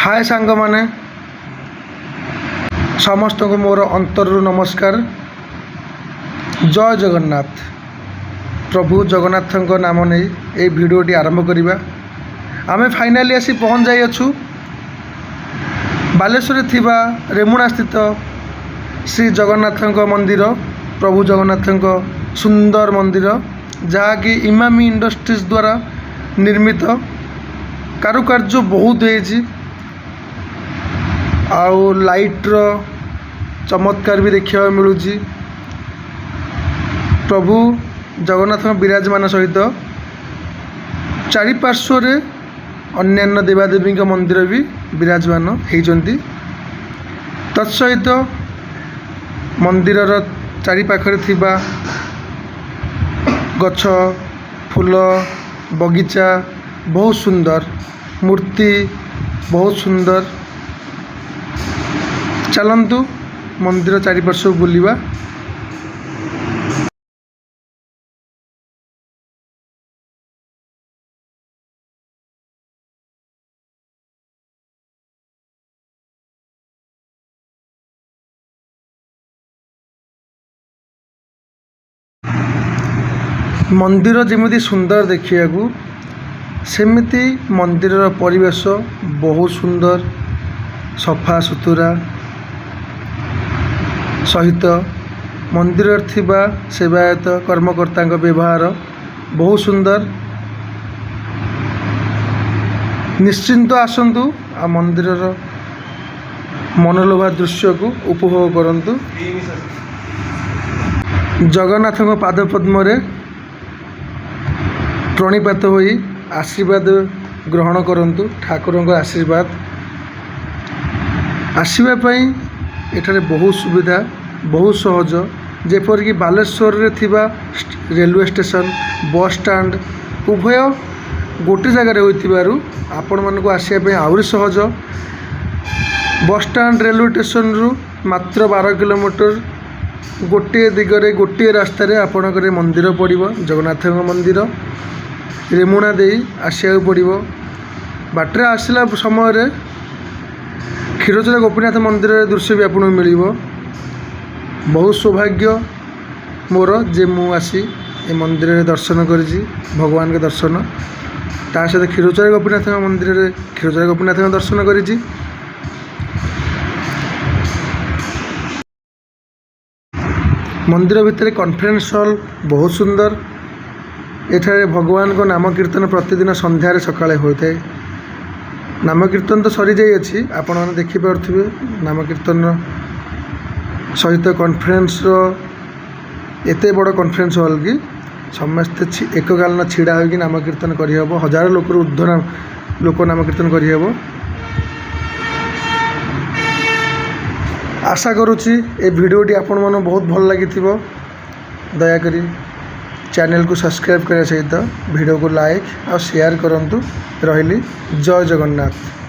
हाय सांग माने समस्त को मोर अंतर नमस्कार। जय जगन्नाथ। प्रभु जगन्नाथ नाम नहीं ये भिडियोटी आरंभ करवा। आमे फाइनाली आसी पहुँच जाइछु बालेश्वर थिबा रेमुणा स्थित श्री जगन्नाथ मंदिर। प्रभु जगन्नाथ सुंदर मंदिर जहाँकि इमामी इंडस्ट्रीज द्वारा निर्मित। कारुकार्य बहुत है आउ लाइट्र चमत्कार भी देखा मिलूँ। प्रभु जगन्नाथ विराजमान सहित चारिपार्श्वर अन्यान्य देवादेवी मंदिर भी विराजमान होती। तत्सहित मंदिरर चारिपाखरे थिबा गछ फूल बगीचा बहुत सुंदर, मूर्ति बहुत सुंदर। चलंतु मंदिर चारिपार्श्व बुलिबा। मंदिर जमी सुंदर देखिया सेमिति मंदिर परिवेश बहुत सुंदर सफा सुतुरा सहित मंदिर थिबा सेवायत कर्मकर्ता व्यवहार बहुत सुंदर। निश्चिंत आसतु आ मंदिर मनोलोभा दृश्य को उपभोग करंतु। जगन्नाथ पादपद्म प्रणिपात होई आशीर्वाद ग्रहण करंतु। ठाकुर आशीर्वाद आसवाई एठारे बहुत सुविधा बहुत सहज। जेपरिक बालेश्वर रे थिबा रेलवे स्टेशन बस स्टैंड उभय गोटे जगार होइतिबारु आपण मानक आसीबा आहुरी सहज। बस स्टैंड रेलवे स्टेशन रु मात्र 12 किलोमीटर गोटे दिगरे गोटे रास्ता रे आपणकर मंदिर पड़िबो। जगन्नाथ मंदिर रेमुणा दे आसिया पड़िबो। बाटरे आसला समय क्षीरचोरा गोपीनाथ मंदिर दृश्य भी आपको मिलिबो। बहुत सौभाग्य मोर जे मु आसी ए मंदिर दर्शन करिछि भगवान के दर्शन। ता सहित क्षीरचोरा गोपीनाथ मंदिर क्षीरचोरा गोपीनाथ दर्शन करिछि। मंदिर भितर कॉन्फ्रेंस हॉल बहुत सुंदर। एठारे भगवान को नाम कीर्तन प्रतिदिन संध्यार सकाळे होता है। नाम कीर्तन तो सरी जाई अछि आपण माने देखि पारथिबे। नाम कीर्तन सहित कॉन्फ्रेंस एते बड़ कॉन्फ्रेंस हॉल की समस्त एक कालन छिड़ा होगी नाम कीर्तन करहब। हजार लोक ऊर्ध्व लोक नाम कीर्तन करहब। आशा करुच्ची ए भिडियोटी आपण मन बहुत भल लगी। दयाकरी चैनल को सब्सक्राइब करने सहित वीडियो को लाइक और शेयर करंतु। रहिली जय जगन्नाथ।